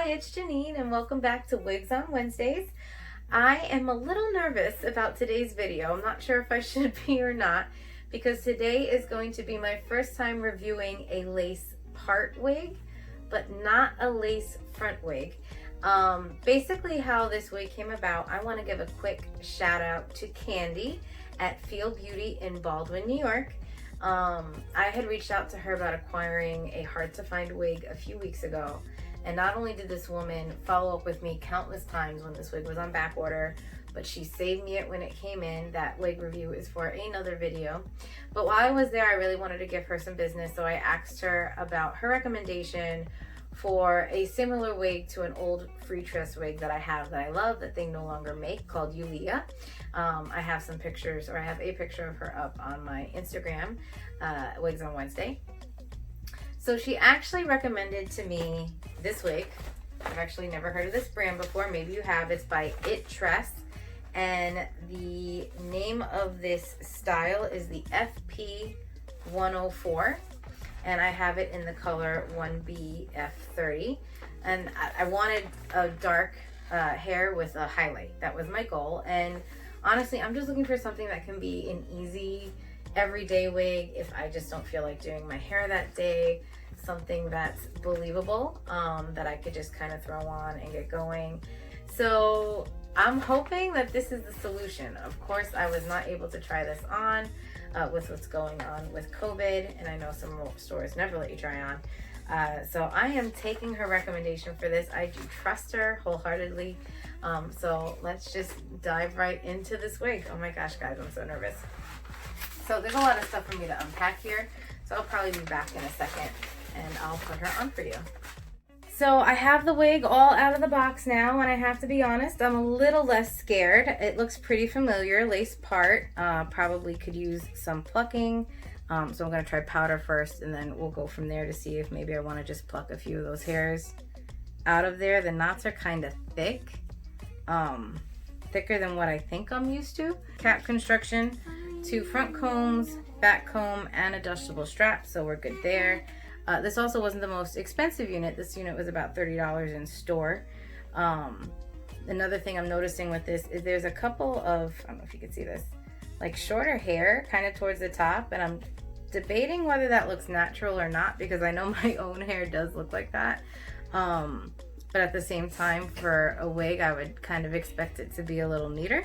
Hi, it's Janine and welcome back to Wigs on Wednesdays. I am a little nervous about today's video. I'm not sure if I should be or not because today is going to be my first time reviewing a lace part wig, but not a lace front wig. Basically how this wig came about, I want to give a quick shout out to Candy at Feel Beauty in Baldwin, New York. I had reached out to her about acquiring a hard to find wig a few weeks ago. And not only did this woman follow up with me countless times when this wig was on back order, but she saved me it when it came in. That wig review is for another video. But while I was there, I really wanted to give her some business. So I asked her about her recommendation for a similar wig to an old free Tress wig that I have that I love that they no longer make, called Yulia. I have some pictures, or I have a picture of her up on my Instagram, Wigs on Wednesday. So she actually recommended to me this wig. I've actually never heard of this brand before. Maybe you have. It's by Tress. And the name of this style is the FP-104. And I have it in the color 1BF30. And I wanted a dark hair with a highlight. That was my goal. And honestly, I'm just looking for something that can be an easy everyday wig if I just don't feel like doing my hair that day. Something that's believable, that I could just kind of throw on and get going. So I'm hoping that this is the solution. Of course, I was not able to try this on with what's going on with COVID, and I know some stores never let you try on. So I am taking her recommendation for this. I do trust her wholeheartedly. So let's just dive right into this wig. Oh my gosh, guys, I'm so nervous. So there's a lot of stuff for me to unpack here. So I'll probably be back in a second and I'll put her on for you. So I have the wig all out of the box now, and I have to be honest, I'm a little less scared. It looks pretty familiar, lace part. Probably could use some plucking. So I'm gonna try powder first, and then we'll go from there to see if maybe I wanna just pluck a few of those hairs out of there. The knots are kind of thick, thicker than what I think I'm used to. Cap construction, 2 front combs, back comb, and adjustable strap, so we're good there. This also wasn't the most expensive unit. This unit was about $30 in store. Another thing I'm noticing with this is there's a couple of, I don't know if you can see this, like shorter hair kind of towards the top, and I'm debating whether that looks natural or not because I know my own hair does look like that. But at the same time, for a wig, I would kind of expect it to be a little neater.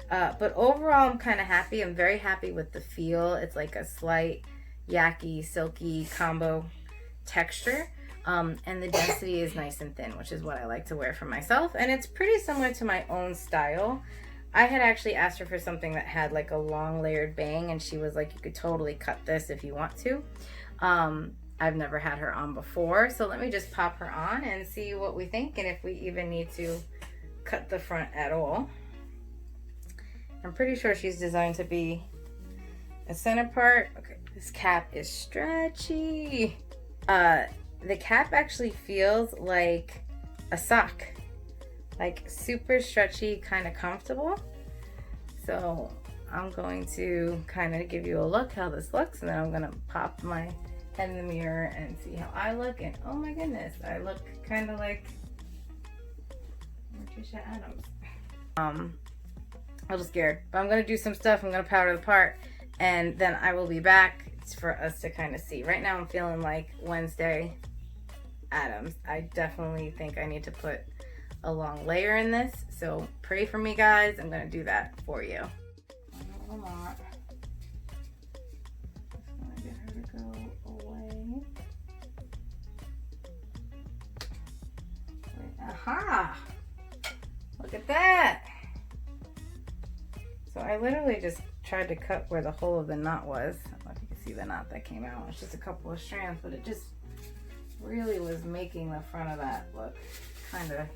But overall, I'm kind of happy. I'm very happy with the feel. It's like a slight yucky, silky combo texture, and the density is nice and thin, which is what I like to wear for myself, and it's pretty similar to my own style. I had actually asked her for something that had like a long layered bang, and she was like, you could totally cut this if you want to. I've never had her on before, so let me just pop her on and see what we think and if we even need to cut the front at all. I'm pretty sure she's designed to be a center part. Okay, this cap is stretchy. The cap actually feels like a sock, like super stretchy, kind of comfortable. So I'm going to kind of give you a look how this looks, and then I'm gonna pop my head in the mirror and see how I look. And oh my goodness, I look kind of like Trisha Adams. A little scared, but I'm gonna do some stuff. I'm gonna powder the part, and then I will be back for us to kind of see. Right now I'm feeling like Wednesday Addams. I definitely think I need to put a long layer in this, so pray for me, guys. I'm gonna do that for you. A lot. Just gonna get her to go away. Aha! Look at that! So I literally just tried to cut where the hole of the knot was. I don't know if you can see the knot that came out. It's just a couple of strands, but it just really was making the front of that look kind of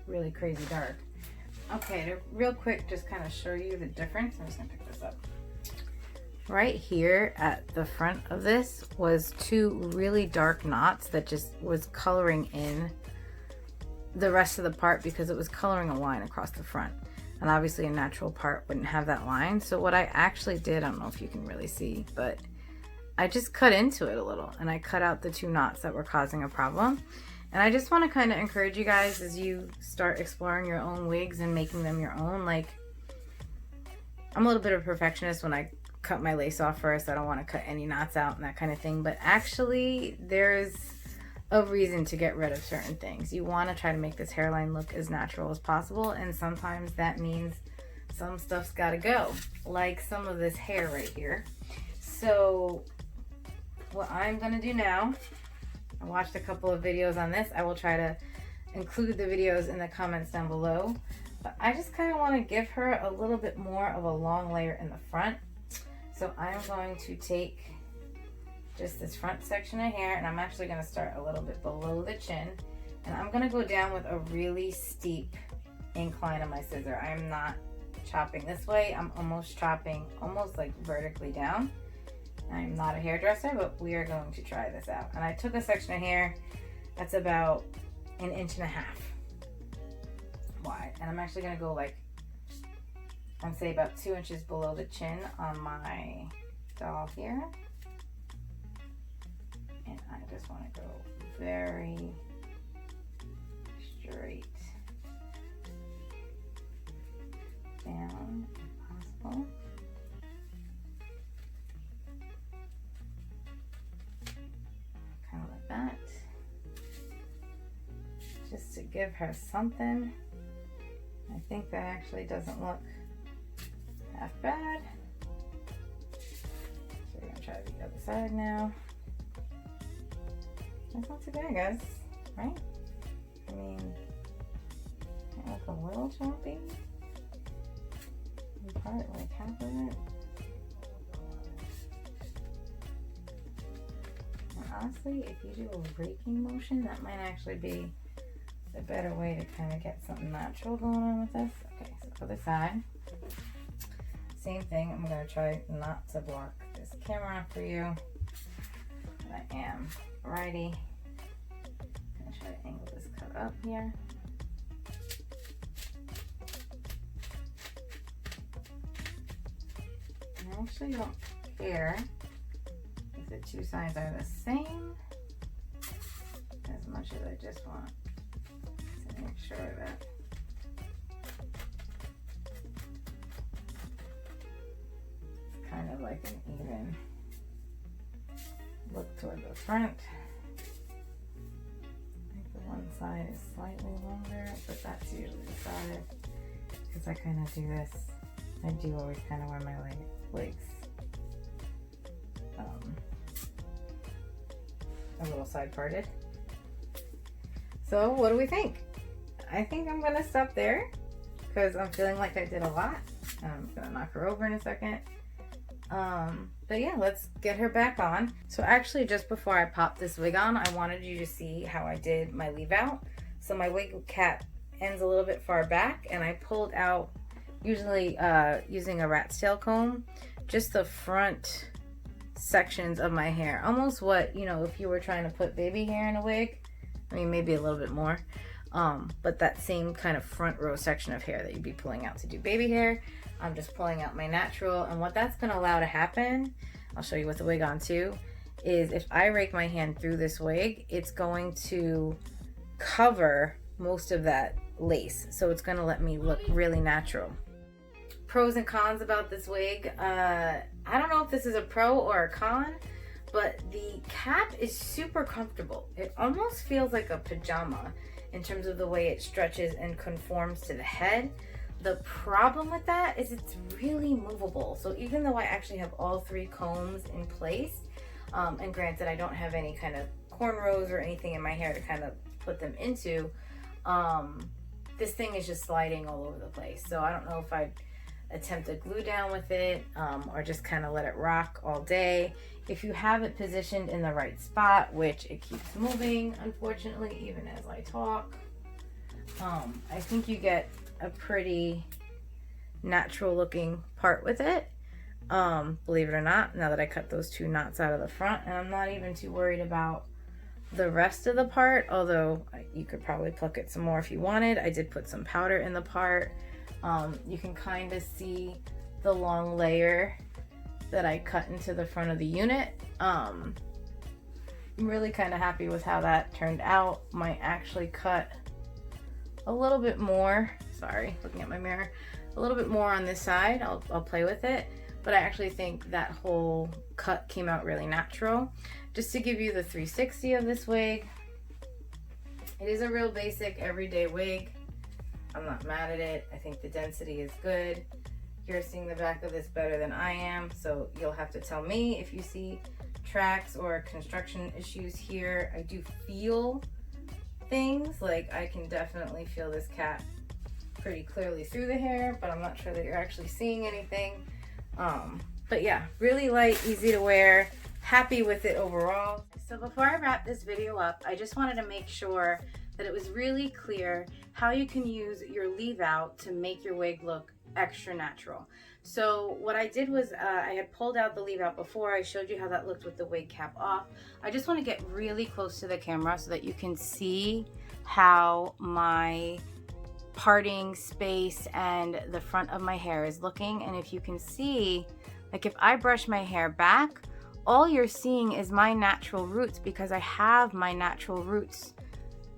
really crazy dark. Okay, to real quick just kind of show you the difference. I'm just gonna pick this up. Right here at the front of this was 2 really dark knots that just was coloring in the rest of the part because it was coloring a line across the front. And obviously a natural part wouldn't have that line. So what I actually did, I don't know if you can really see, but I just cut into it a little and I cut out the 2 knots that were causing a problem. And I just want to kind of encourage you guys as you start exploring your own wigs and making them your own. Like, I'm a little bit of a perfectionist when I cut my lace off first. I don't want to cut any knots out and that kind of thing. But actually, there's a reason to get rid of certain things. You want to try to make this hairline look as natural as possible. And sometimes that means some stuff's got to go. Like some of this hair right here. So what I'm going to do now, I watched a couple of videos on this. I will try to include the videos in the comments down below. But I just kind of want to give her a little bit more of a long layer in the front. So I'm going to take just this front section of hair, and I'm actually going to start a little bit below the chin. And I'm going to go down with a really steep incline on my scissor. I'm not chopping this way. I'm almost chopping almost like vertically down. I'm not a hairdresser, but we are going to try this out. And I took a section of hair that's about 1.5 inches wide. And I'm actually going to go like, I'd say about 2 inches below the chin on my doll here. And I just want to go very straight down if possible. Kind of like that. Just to give her something. I think that actually doesn't look half bad. So we're going to try the other side now. That's not too bad, guys, right? I mean, it look a little choppy. In part, like half of it. And honestly, if you do a raking motion, that might actually be a better way to kind of get something natural going on with this. Okay, so other side. Same thing. I'm going to try not to block this camera for you. But I am righty. I'm going to try to angle this cut up here. And I actually don't care if the two sides are the same, as much as I just want to make sure that it's kind of like an even look toward the front. I think the one side is slightly longer, but that's usually the side, because I kind of do this. I do always kind of wear my wigs a little side parted. So what do we think? I think I'm gonna stop there because I'm feeling like I did a lot. I'm gonna knock her over in a second. But yeah, let's get her back on. So actually, just before I pop this wig on, I wanted you to see how I did my leave out. So my wig cap ends a little bit far back, and I pulled out, usually using a rat's tail comb, just the front sections of my hair. Almost what, you know, if you were trying to put baby hair in a wig. I mean, maybe a little bit more. But that same kind of front row section of hair that you'd be pulling out to do baby hair, I'm just pulling out my natural. And what that's going to allow to happen, I'll show you with the wig on too, is if I rake my hand through this wig, it's going to cover most of that lace. So it's going to let me look really natural. Pros and cons about this wig. I don't know if this is a pro or a con, but the cap is super comfortable. It almost feels like a pajama in terms of the way it stretches and conforms to the head. The problem with that is it's really movable. So even though I actually have all 3 combs in place, and granted I don't have any kind of cornrows or anything in my hair to kind of put them into, this thing is just sliding all over the place. So I don't know if I'd attempt to glue down with it, or just kind of let it rock all day. If you have it positioned in the right spot, which it keeps moving, unfortunately, even as I talk, I think you get a pretty natural looking part with it. Believe it or not, now that I cut those 2 knots out of the front, and I'm not even too worried about the rest of the part, although you could probably pluck it some more if you wanted. I did put some powder in the part. You can kind of see the long layer that I cut into the front of the unit. really kind of happy with how that turned out. Might actually cut a little bit more. Sorry, looking at my mirror. A little bit more on this side. I'll play with it. But I actually think that whole cut came out really natural. Just to give you the 360 of this wig. It is a real basic everyday wig. I'm not mad at it. I think the density is good. You're seeing the back of this better than I am, so you'll have to tell me if you see tracks or construction issues here. I do feel things, like I can definitely feel this cap pretty clearly through the hair, but I'm not sure that you're actually seeing anything. But yeah, really light, easy to wear, happy with it overall. So before I wrap this video up, I just wanted to make sure that it was really clear how you can use your leave out to make your wig look extra natural. So what I did was I had pulled out the leave out before. I showed you how that looked with the wig cap off. I just want to get really close to the camera so that you can see how my parting space and the front of my hair is looking. And if you can see, like if I brush my hair back, all you're seeing is my natural roots, because I have my natural roots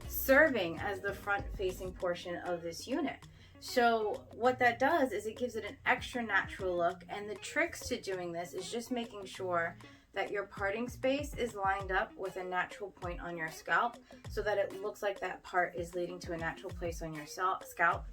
serving as the front facing portion of this unit. So what that does is it gives it an extra natural look, and the tricks to doing this is just making sure that your parting space is lined up with a natural point on your scalp so that it looks like that part is leading to a natural place on your scalp.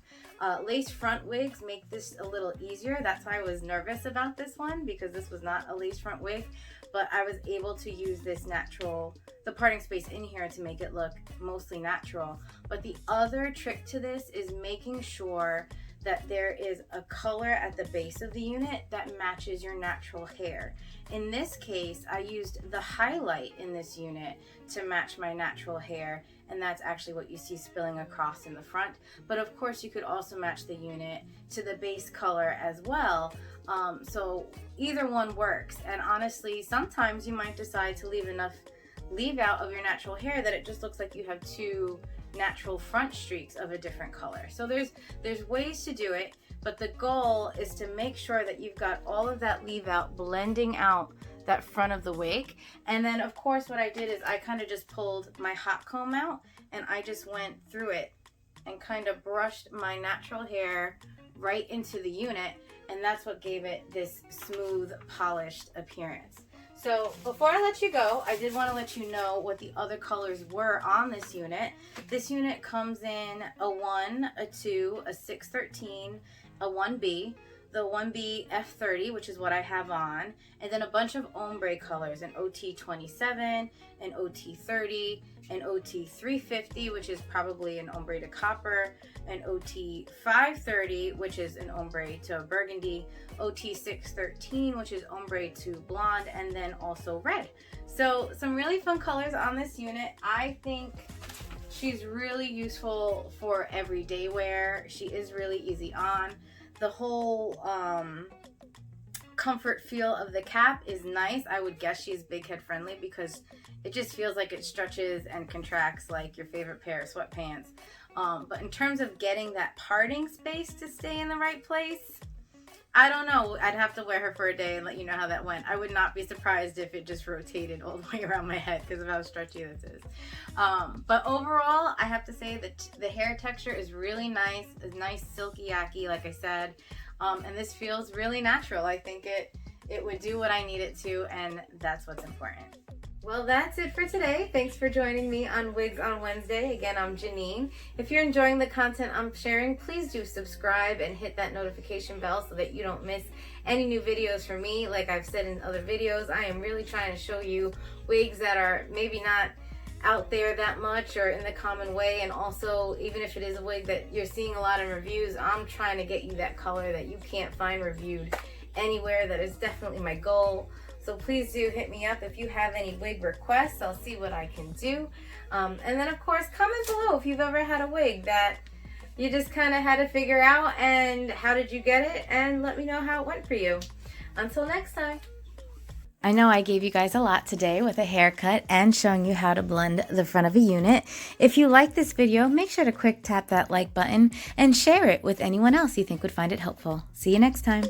Lace front wigs make this a little easier. That's why I was nervous about this one, because this was not a lace front wig, but I was able to use this natural, the parting space in here to make it look mostly natural. But the other trick to this is making sure that there is a color at the base of the unit that matches your natural hair. In this case, I used the highlight in this unit to match my natural hair, and that's actually what you see spilling across in the front. But of course, you could also match the unit to the base color as well. So either one works. And honestly, sometimes you might decide to leave enough leave out of your natural hair that it just looks like you have two natural front streaks of a different color. So there's ways to do it, but the goal is to make sure that you've got all of that leave out blending out that front of the wig. And then of course what I did is I kind of just pulled my hot comb out and I just went through it and kind of brushed my natural hair right into the unit, and that's what gave it this smooth, polished appearance. So before I let you go, I did want to let you know what the other colors were on this unit. This unit comes in a 1, a 2, a 613, a 1B, the 1B F30, which is what I have on, and then a bunch of ombre colors, an OT27, an OT30, an OT350, which is probably an ombre to copper, an OT530, which is an ombre to burgundy, OT613, which is ombre to blonde, and then also red. So some really fun colors on this unit. I think she's really useful for everyday wear. She is really easy on. The whole comfort feel of the cap is nice. I would guess she's big head friendly because it just feels like it stretches and contracts like your favorite pair of sweatpants. But in terms of getting that parting space to stay in the right place, I don't know. I'd have to wear her for a day and let you know how that went. I would not be surprised if it just rotated all the way around my head because of how stretchy this is. But overall, I have to say that the hair texture is really nice. A nice silky yaki, like I said. And this feels really natural. I think it would do what I need it to, and that's what's important. Well, that's it for today. Thanks for joining me on Wigs on Wednesday. Again, I'm Janine. If you're enjoying the content I'm sharing, please do subscribe and hit that notification bell so that you don't miss any new videos from me. Like I've said in other videos, I am really trying to show you wigs that are maybe not out there that much or in the common way, and also even if it is a wig that you're seeing a lot of reviews, I'm trying to get you that color that you can't find reviewed anywhere. That is definitely my goal. So please do hit me up if you have any wig requests. I'll see what I can do. And then of course, comment below if you've ever had a wig that you just kind of had to figure out and how did you get it, and let me know how it went for you. Until next time. I know I gave you guys a lot today with a haircut and showing you how to blend the front of a unit. If you like this video, make sure to quick tap that like button and share it with anyone else you think would find it helpful. See you next time.